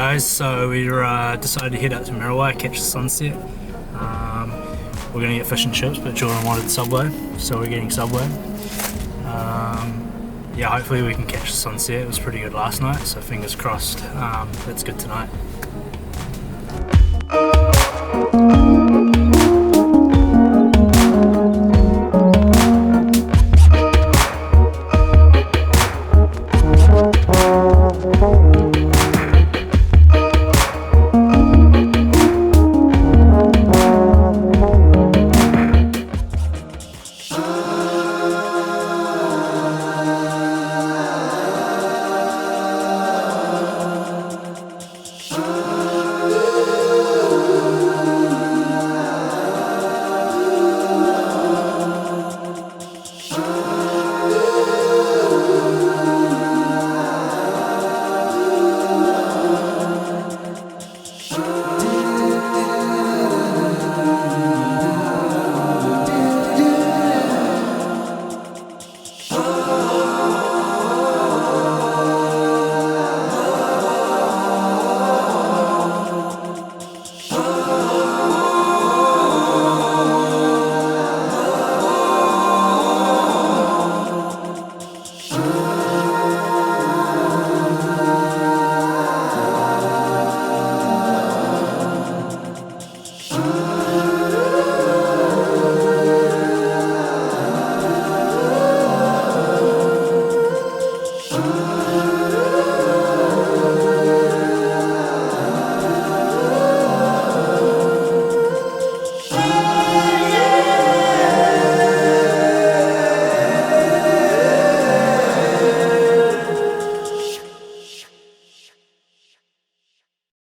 guys, so we decided to head out to Muriwai, catch the sunset. We're going to get fish and chips, but Jordan wanted Subway, so we're getting Subway. Yeah, hopefully we can catch the sunset. It was pretty good last night, so fingers crossed it's good tonight.